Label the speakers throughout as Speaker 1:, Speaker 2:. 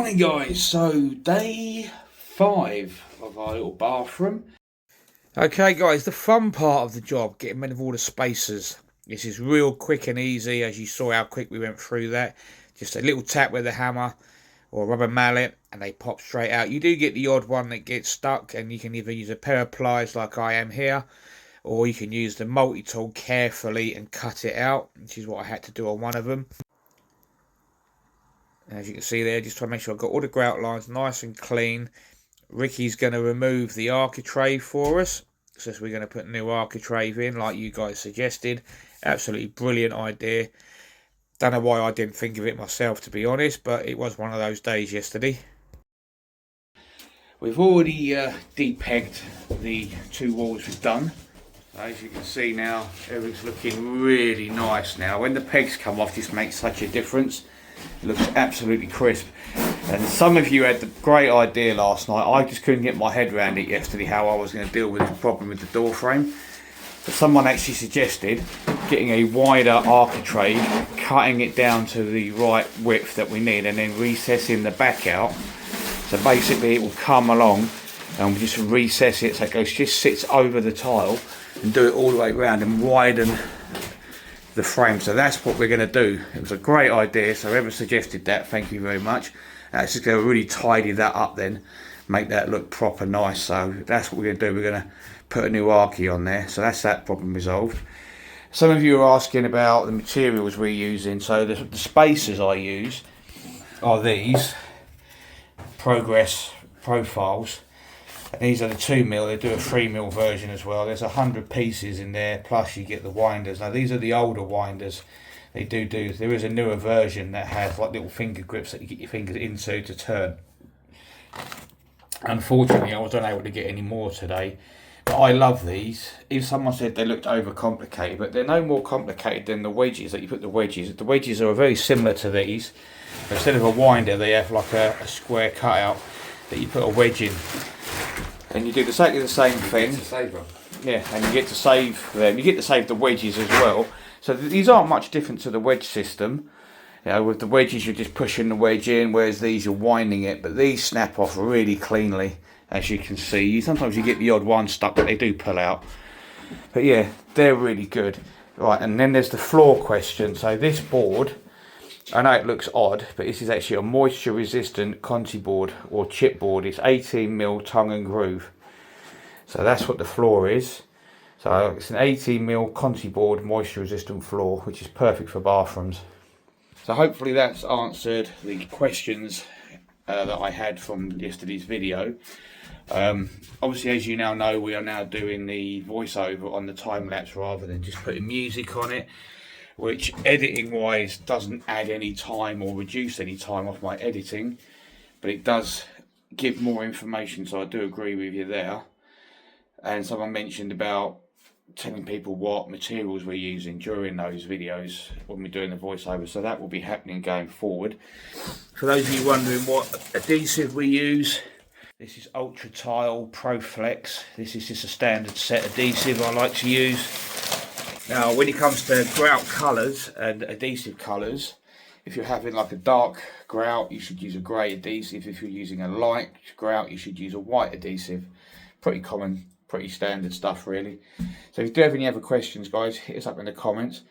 Speaker 1: Morning guys, so day 5 of our little bathroom. Okay guys, the fun part of the job, getting rid of all the spacers. This is real quick and easy, as you saw how quick we went through that. Just a little tap with a hammer or a rubber mallet and they pop straight out. You do get the odd one that gets stuck, and you can either use a pair of pliers like I am here, or you can use the multi-tool carefully and cut it out, which is what I had to do on one of them. As you can see there, just trying to make sure I've got all the grout lines nice and clean. Ricky's going to remove the architrave for us, so we're going to put new architrave in like you guys suggested. Absolutely brilliant idea. Don't know why I didn't think of it myself, to be honest, but it was one of those days yesterday. We've already de-pegged the two walls we've done. As you can see now, everything's looking really nice now. When the pegs come off, this makes such a difference. It looks absolutely crisp. And some of you had the great idea last night. I just couldn't get my head around it yesterday, how I was going to deal with this problem with the door frame. But someone actually suggested getting a wider architrave, cutting it down to the right width that we need, and then recessing the back out. So basically it will come along and we just recess it so it goes, just sits over the tile, and do it all the way around and widen the frame. So that's what we're going to do. It was a great idea, so whoever suggested that, thank you very much. That's just going to really tidy that up then, make that look proper nice. So that's what we're going to do. We're going to put a new archi on there, so that's that problem resolved. Some of you are asking about the materials we're using. So the spacers I use are these Progress profiles. And these are the 2mm, they do a 3mm version as well. There's 100 pieces in there, plus you get the winders. Now these are the older winders. There is a newer version that has like little finger grips that you get your fingers into to turn. Unfortunately, I was unable to get any more today. But I love these. If someone said they looked overcomplicated, but they're no more complicated than the wedges that you put the wedges. The wedges are very similar to these. Instead of a winder, they have like a square cutout that you put a wedge in. And you do exactly the same thing. Yeah, and you get to save them. You get to save the wedges as well. So these aren't much different to the wedge system. You know, with the wedges you're just pushing the wedge in, whereas these you're winding it. But these snap off really cleanly, as you can see. Sometimes you get the odd one stuck, but they do pull out. But yeah, they're really good. Right, and then there's the floor question. So this board, I know it looks odd, but this is actually a moisture resistant Conti board or chipboard. It's 18mm tongue and groove. So that's what the floor is. So it's an 18mm Conti board moisture resistant floor, which is perfect for bathrooms. So hopefully that's answered the questions that I had from yesterday's video. Obviously, as you now know, we are now doing the voiceover on the time lapse rather than just putting music on it, which editing wise doesn't add any time or reduce any time off my editing, but it does give more information, so I do agree with you there. And someone mentioned about telling people what materials we're using during those videos when we're doing the voiceover, so that will be happening going forward. For those of you wondering what adhesive we use, this is Ultra Tile Pro Flex. This is just a standard set adhesive I like to use. Now, when it comes to grout colours and adhesive colours, if you're having like a dark grout, you should use a grey adhesive. If you're using a light grout, you should use a white adhesive. Pretty common, pretty standard stuff really. So if you do have any other questions, guys, hit us up in the comments,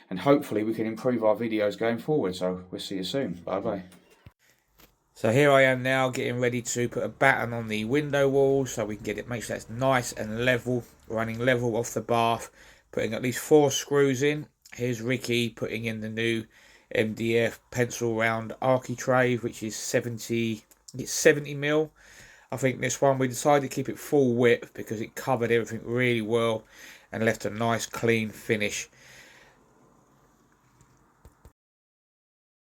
Speaker 1: and hopefully we can improve our videos going forward. So we'll see you soon. Bye bye. So here I am now getting ready to put a batten on the window wall so we can get it, make sure that's nice and level, running level off the bath. Putting at least 4 screws in. Here's Ricky putting in the new MDF pencil round architrave, which is 70mm. I think this one we decided to keep it full width because it covered everything really well and left a nice clean finish.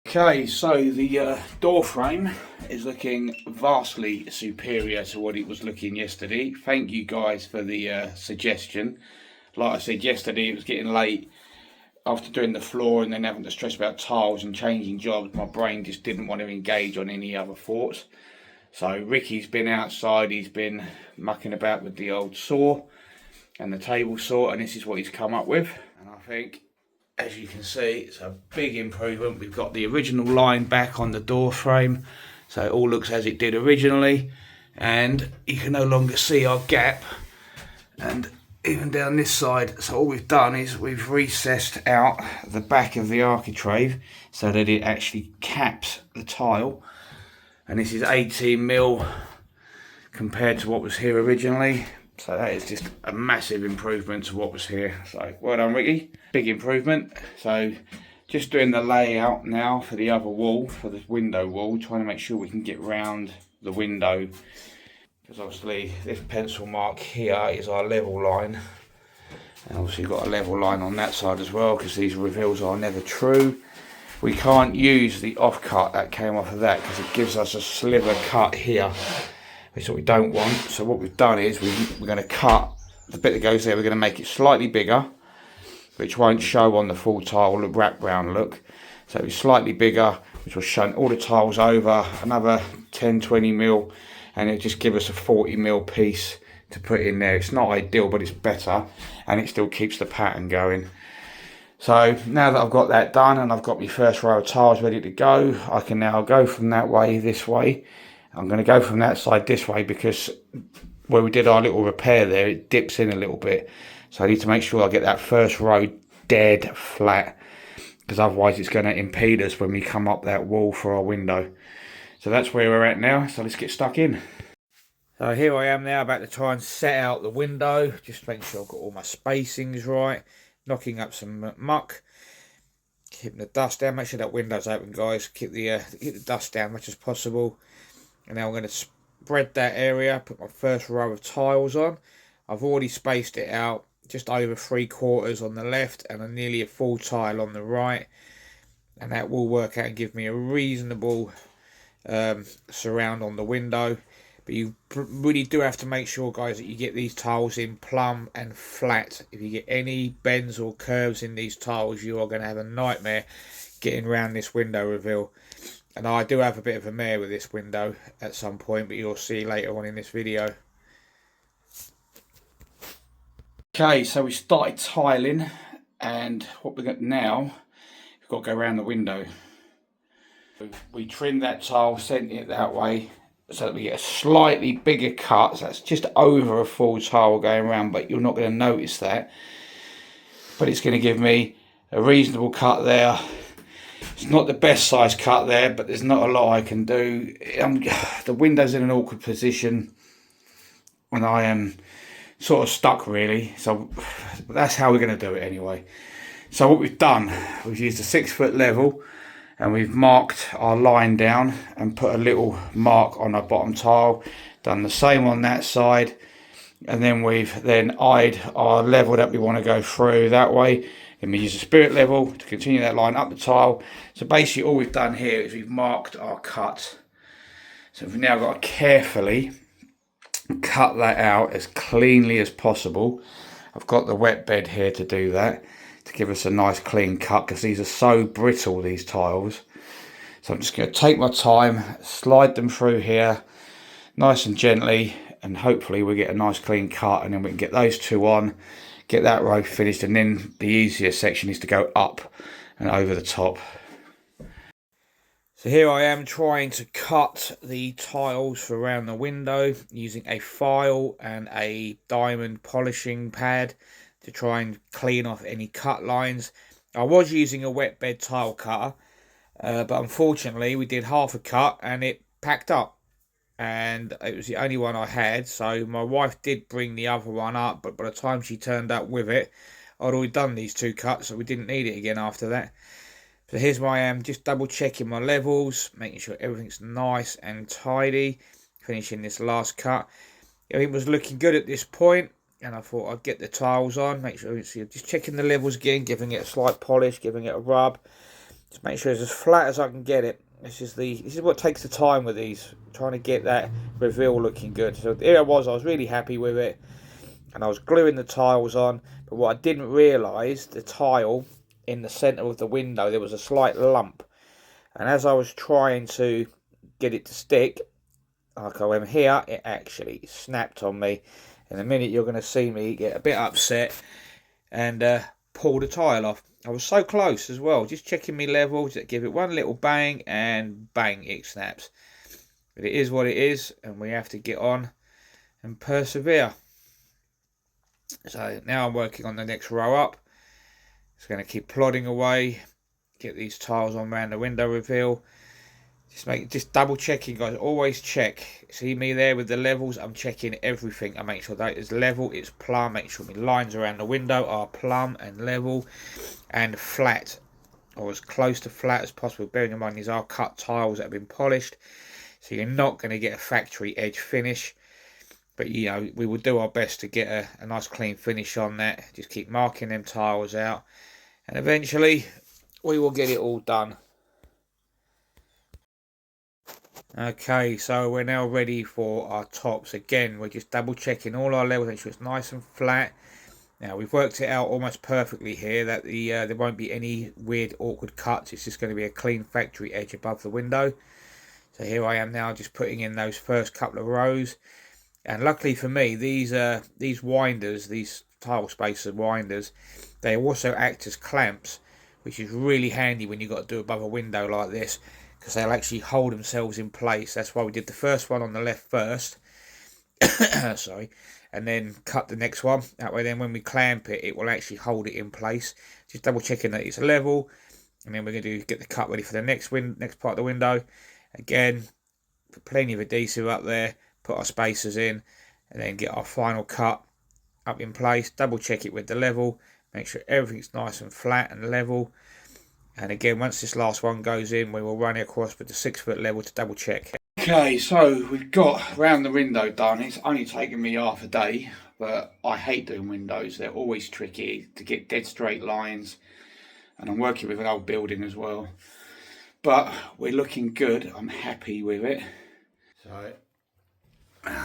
Speaker 1: Okay, so the door frame is looking vastly superior to what it was looking yesterday. Thank you guys for the suggestion. Like I said yesterday, it was getting late after doing the floor and then having to stress about tiles and changing jobs. My brain just didn't want to engage on any other thoughts. So Ricky's been outside, he's been mucking about with the old saw and the table saw, and this is what he's come up with. And I think, as you can see, it's a big improvement. We've got the original line back on the door frame. So it all looks as it did originally, and you can no longer see our gap. And even down this side, so all we've done is we've recessed out the back of the architrave so that it actually caps the tile. And this is 18mm compared to what was here originally. So that is just a massive improvement to what was here. So well done, Ricky. Big improvement. So just doing the layout now for the other wall, for the window wall, trying to make sure we can get round the window. Because obviously this pencil mark here is our level line. And obviously you've got a level line on that side as well, because these reveals are never true. We can't use the offcut that came off of that because it gives us a sliver cut here, which is what we don't want. So what we've done is we're going to cut the bit that goes there. We're going to make it slightly bigger, which won't show on the full tile, the wraparound look. So it's slightly bigger, which will show all the tiles over, another 10-20mm, and it'll just give us a 40mm piece to put in there. It's not ideal, but it's better, and it still keeps the pattern going. So now that I've got that done and I've got my first row of tiles ready to go, I can now go from that way this way. I'm going to go from that side this way because where we did our little repair there, it dips in a little bit. So I need to make sure I get that first row dead flat, because otherwise it's going to impede us when we come up that wall for our window. So that's where we're at now, so let's get stuck in. So here I am now, about to try and set out the window, just making sure I've got all my spacings right. Knocking up some muck, keeping the dust down. Make sure that window's open, guys. Keep the dust down as much as possible. And now I'm going to spread that area, put my first row of tiles on. I've already spaced it out just over 3/4 on the left and nearly a full tile on the right, and that will work out and give me a reasonable surround on the window. But you really do have to make sure, guys, that you get these tiles in plumb and flat. If you get any bends or curves in these tiles, you are going to have a nightmare getting around this window reveal. And I do have a bit of a mare with this window at some point, but you'll see later on in this video. Okay, so we started tiling, and what we've got now, we've got to go around the window. We trimmed that tile, sent it that way, so that we get a slightly bigger cut. So that's just over a full tile going around, but you're not going to notice that. But it's going to give me a reasonable cut there. It's not the best size cut there, but there's not a lot I can do. The window's in an awkward position, and I am sort of stuck really. So that's how we're going to do it anyway. So what we've done, we've used a 6-foot level, and we've marked our line down and put a little mark on our bottom tile. Done the same on that side, and then we've eyed our level that we want to go through that way. And we use a spirit level to continue that line up the tile. So basically all we've done here is we've marked our cut. So we've now got to carefully cut that out as cleanly as possible. I've got the wet bed here to do that, to give us a nice clean cut, because these are so brittle, these tiles. So I'm just going to take my time, slide them through here nice and gently, and hopefully we'll get a nice clean cut, and then we can get those two on, get that row finished, and then the easier section is to go up and over the top. So here I am trying to cut the tiles for around the window using a file and a diamond polishing pad to try and clean off any cut lines. I was using a wet bed tile cutter, but unfortunately we did half a cut and it packed up, and it was the only one I had. So my wife did bring the other one up, but by the time she turned up with it, I'd already done these 2 cuts, so we didn't need it again after that. So here's where I am, just double checking my levels, making sure everything's nice and tidy, finishing this last cut. Everything was looking good at this point, and I thought I'd get the tiles on, make sure, just checking the levels again, giving it a slight polish, giving it a rub, just make sure it's as flat as I can get it. This is what takes the time with these, trying to get that reveal looking good. So here I was really happy with it, and I was gluing the tiles on, but what I didn't realise, the tile in the centre of the window, there was a slight lump, and as I was trying to get it to stick, like I went here, it actually snapped on me. In a minute you're going to see me get a bit upset and pull the tile off. I was so close as well, just checking my level, just give it one little bang, and bang, it snaps. But it is what it is, and we have to get on and persevere. So now I'm working on the next row up. Just going to keep plodding away, get these tiles on around the window reveal. Just double checking, guys. Always check. See me there with the levels? I'm checking everything. I make sure that it's level, it's plumb. Make sure my lines around the window are plumb and level and flat, or as close to flat as possible. Bearing in mind these are cut tiles that have been polished, so you're not going to get a factory edge finish. But you know, we will do our best to get a nice clean finish on that. Just keep marking them tiles out, and eventually we will get it all done. Okay, so we're now ready for our tops. Again, we're just double checking all our levels, make sure it's nice and flat. Now we've worked it out almost perfectly here that there won't be any weird awkward cuts. It's just going to be a clean factory edge above the window. So here I am now just putting in those first couple of rows. And luckily for me, these winders, these tile spacer winders, they also act as clamps, which is really handy when you've got to do above a window like this, because they'll actually hold themselves in place. That's why we did the first one on the left first. Sorry. And then cut the next one. That way then when we clamp it, it will actually hold it in place. Just double checking that it's level. And then we're going to get the cut ready for the next part of the window. Again, put plenty of adhesive up there. Put our spacers in. And then get our final cut up in place. Double check it with the level. Make sure everything's nice and flat and level. And again, once this last one goes in, we will run it across with the 6 foot level to double check. Okay, so we've got round the window done. It's only taken me half a day, but I hate doing windows. They're always tricky to get dead straight lines, and I'm working with an old building as well. But we're looking good. I'm happy with it. So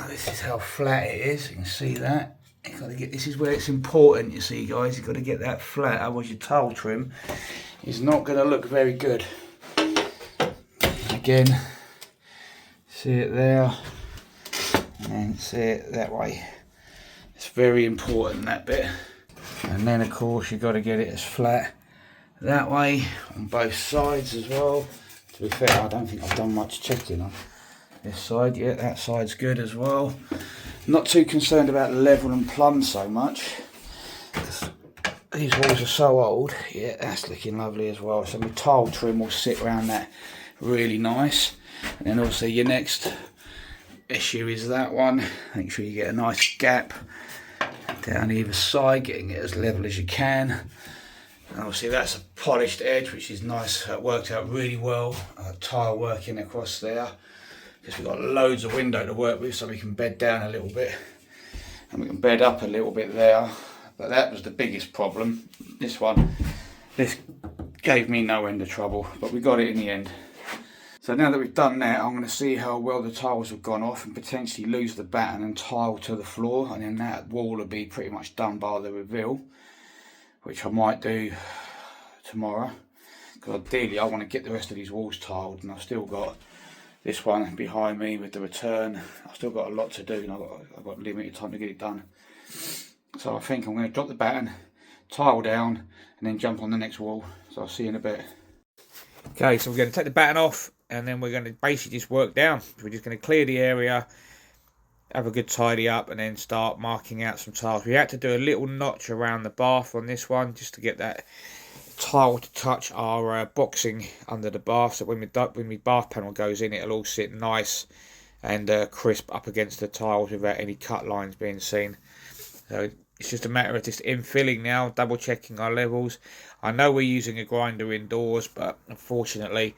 Speaker 1: this is how flat it is. You can see that. You've got to get. This is where it's important. You see, guys. You've got to get that flat. Otherwise, your tile trim is not going to look very good. Again. See it there, and then see it that way. It's very important, that bit. And then of course you've got to get it as flat that way on both sides as well. To be fair, I don't think I've done much checking on this side yet. That side's good as well. Not too concerned about level and plumb so much. These walls are so old. Yeah, that's looking lovely as well. So my tile trim will sit around that really nice. And then also your next issue is that one. Make sure you get a nice gap down either side, getting it as level as you can. And obviously that's a polished edge, which is nice. It worked out really well. Tile working across there, because we've got loads of window to work with, so we can bed down a little bit and we can bed up a little bit there. But that was the biggest problem. This gave me no end of trouble, but we got it in the end. So now that we've done that, I'm going to see how well the tiles have gone off and potentially lose the batten and tile to the floor, and then that wall will be pretty much done by the reveal, which I might do tomorrow, because ideally I want to get the rest of these walls tiled, and I've still got this one behind me with the return. I've still got a lot to do, and I've got limited time to get it done. So I think I'm going to drop the batten, tile down, and then jump on the next wall. So I'll see you in a bit. Okay, so we're going to take the batten off, and then we're going to basically just work down. We're just going to clear the area, have a good tidy up, and then start marking out some tiles. We had to do a little notch around the bath on this one, just to get that tile to touch our boxing under the bath, so when the bath panel goes in, it'll all sit nice and crisp up against the tiles without any cut lines being seen. So it's just a matter of just infilling now, double checking our levels. I know we're using a grinder indoors, but unfortunately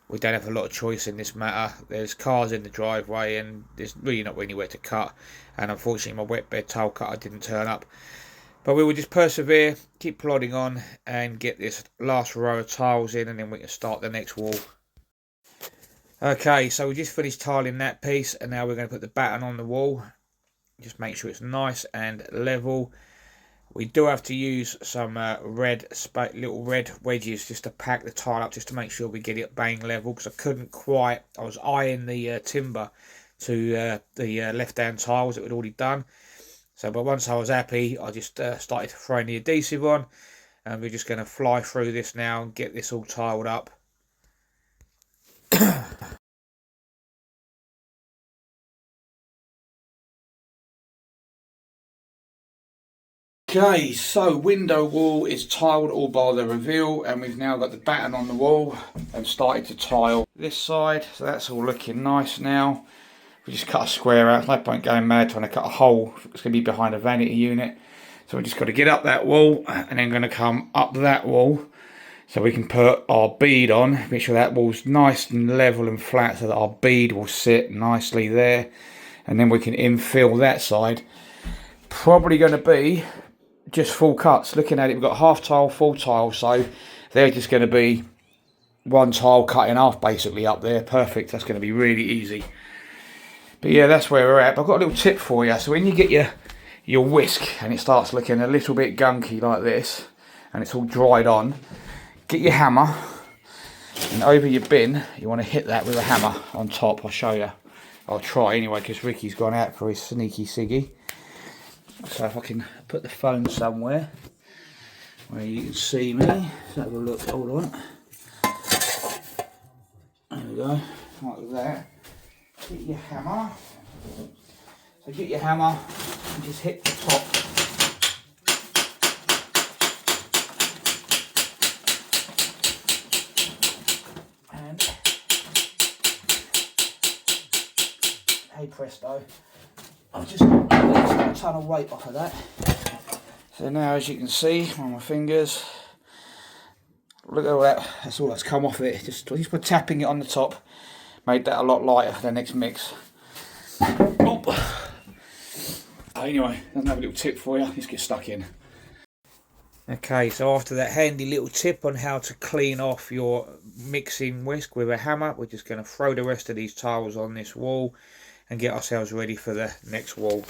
Speaker 1: we don't have a lot of choice in this matter. There's cars in the driveway and there's really not anywhere to cut, and unfortunately my wet bed tile cutter didn't turn up. But we will just persevere, keep plodding on, and get this last row of tiles in, and then we can start the next wall. Okay, so we just finished tiling that piece, and now we're going to put the batten on the wall. Just make sure it's nice and level. We do have to use some little red wedges just to pack the tile up, just to make sure we get it bang level, because I was eyeing the timber to the left-hand tiles that we'd already done. So, but once I was happy, I just started throwing the adhesive on, and we're just going to fly through this now and get this all tiled up. Okay, so window wall is tiled all by the reveal, and we've now got the batten on the wall and started to tile this side, so that's all looking nice now. We just cut a square out, no point going mad trying to cut a hole, it's going to be behind a vanity unit. So we just got to get up that wall and then going to come up that wall so we can put our bead on, make sure that wall's nice and level and flat so that our bead will sit nicely there, and then we can infill that side. Probably going to be just full cuts. Looking at it, we've got half tile, full tile, so they're just going to be one tile cut in half basically up there. Perfect, that's going to be really easy. But yeah, that's where we're at. But I've got a little tip for you. So when you get your whisk and it starts looking a little bit gunky like this, and it's all dried on, get your hammer, and over your bin, you want to hit that with a hammer on top. I'll show you. I'll try anyway, because Ricky's gone out for his sneaky ciggy. So if I can put the phone somewhere where you can see me. Let's have a look, hold on. There we go, like that. Get your hammer. So get your hammer and just hit the top. And hey presto. I've just got a ton of weight off of that. So now, as you can see on my fingers, look at all that. That's all that's come off it. Just by tapping it on the top, made that a lot lighter for the next mix. Oh. Anyway, there's another little tip for you. Let's get stuck in. Okay, so after that handy little tip on how to clean off your mixing whisk with a hammer, we're just going to throw the rest of these tiles on this wall and get ourselves ready for the next wall.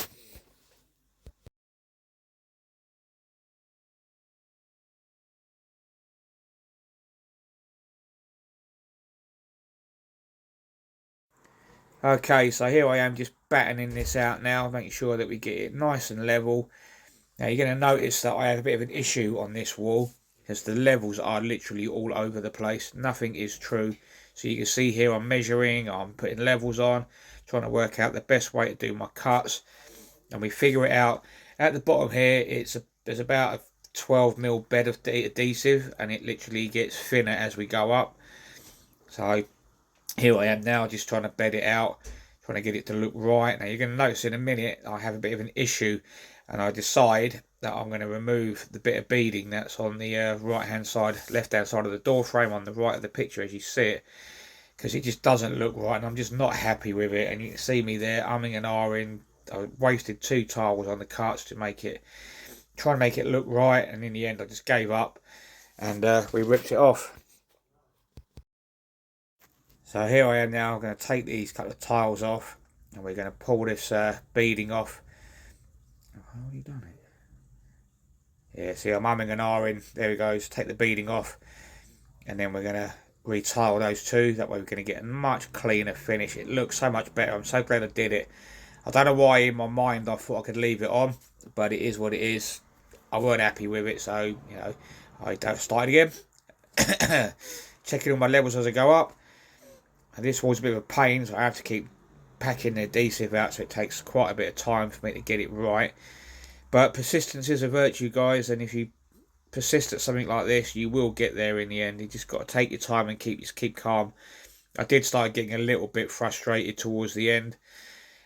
Speaker 1: Okay, so here I am just battening this out now, making sure that we get it nice and level. Now you're going to notice that I have a bit of an issue on this wall, as the levels are literally all over the place. Nothing is true. So you can see here I'm measuring, I'm putting levels on, trying to work out the best way to do my cuts. And we figure it out. At the bottom here, there's about a 12mm bed of adhesive, and it literally gets thinner as we go up. So here I am now, just trying to bed it out, trying to get it to look right. Now you're going to notice in a minute I have a bit of an issue, and I decide that I'm going to remove the bit of beading that's on the right hand side, left hand side of the door frame on the right of the picture as you see it, because it just doesn't look right and I'm just not happy with it. And you can see me there umming and ahhing. I wasted 2 tiles on the cuts to try and make it look right, and in the end I just gave up and we ripped it off. So here I am now. I'm going to take these couple of tiles off and we're going to pull this beading off. Oh, how have you done it? Yeah, see I'm umming and ahhing. There we go. Take the beading off, and then we're going to retile those 2. That way we're going to get a much cleaner finish. It looks so much better. I'm so glad I did it. I don't know why in my mind I thought I could leave it on, but it is what it is. I weren't happy with it, so you know, I started again. Checking all my levels as I go up. And this was a bit of a pain, so I have to keep packing the adhesive out, so it takes quite a bit of time for me to get it right. But persistence is a virtue, guys, and if you persist at something like this, you will get there in the end. You just got to take your time and keep calm. I did start getting a little bit frustrated towards the end.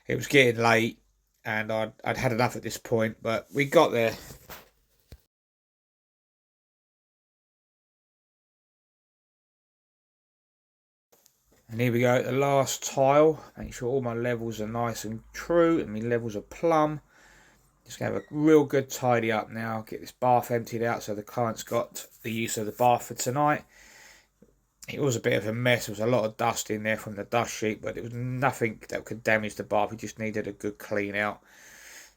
Speaker 1: It was getting late, and I'd had enough at this point, but we got there. And here we go, the last tile. Make sure all my levels are nice and true, and my levels are plumb. Just going to have a real good tidy up now. Get this bath emptied out so the client's got the use of the bath for tonight. It was a bit of a mess. There was a lot of dust in there from the dust sheet, but it was nothing that could damage the bath. We just needed a good clean out.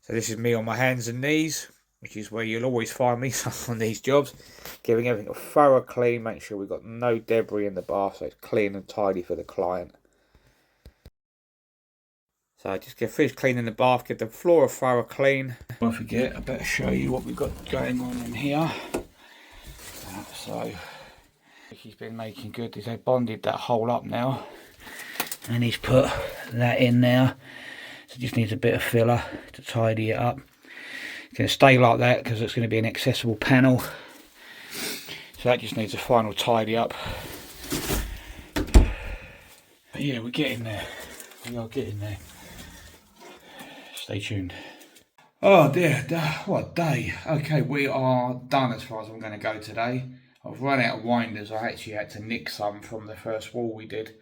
Speaker 1: So this is me on my hands and knees, which is where you'll always find me on these jobs, giving everything a thorough clean, make sure we've got no debris in the bath, so it's clean and tidy for the client. So just get finished cleaning the bath, give the floor a thorough clean. Don't forget, I better show you what we've got going on in here. So he's been making good. He's bonded that hole up now, and he's put that in there. So just needs a bit of filler to tidy it up. going to stay like that because it's going to be an accessible panel. So that just needs a final tidy up. But yeah, we're getting there. We are getting there. Stay tuned. Oh dear, what a day. Okay, we are done as far as I'm going to go today. I've run out of winders. I actually had to nick some from the first wall we did.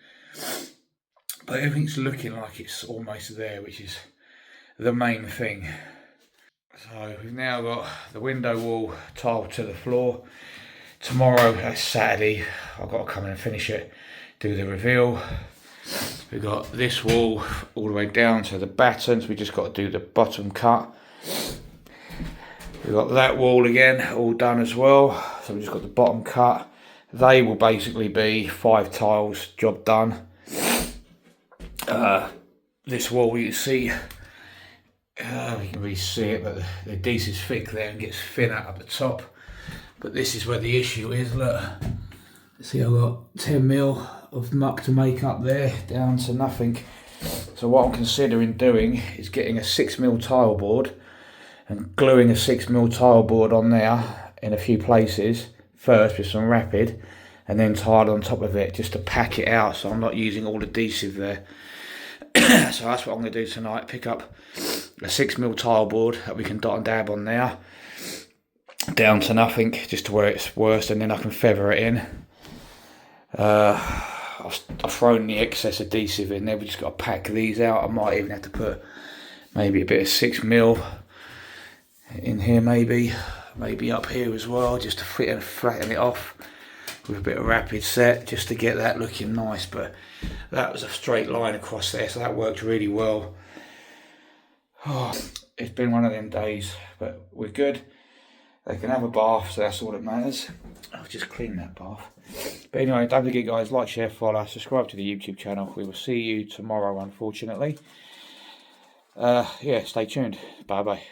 Speaker 1: But everything's looking like it's almost there, which is the main thing. So we've now got the window wall tiled to the floor. Tomorrow, that's Saturday, I've got to come in and finish it, do the reveal. We've got this wall all the way down to the battens. We just got to do the bottom cut. We've got that wall again, all done as well. So we've just got the bottom cut. They will basically be 5 tiles, job done. This wall, you can see, you can really see it, but the adhesive's thick there and gets thinner at the top. But this is where the issue is, look. See, I've got 10mm of muck to make up there, down to nothing. So what I'm considering doing is getting a 6mm tile board and gluing a 6mm tile board on there in a few places first with some rapid, and then tile on top of it just to pack it out so I'm not using all the adhesive there. So that's what I'm going to do tonight, pick up a 6mm tile board that we can dot and dab on there, down to nothing, just to where it's worst, and then I can feather it in. I've thrown the excess adhesive in there, we just got to pack these out. I might even have to put maybe a bit of 6mm in here, maybe up here as well, just to fit and flatten it off with a bit of rapid set, just to get that looking nice. But that was a straight line across there, so that worked really well. Oh, it's been one of them days, but we're good. They can have a bath, so that's all that matters. I'll just clean that bath. But anyway, don't forget guys, like, share, follow, subscribe to the YouTube channel. We will see you tomorrow, unfortunately. Yeah, stay tuned. Bye bye.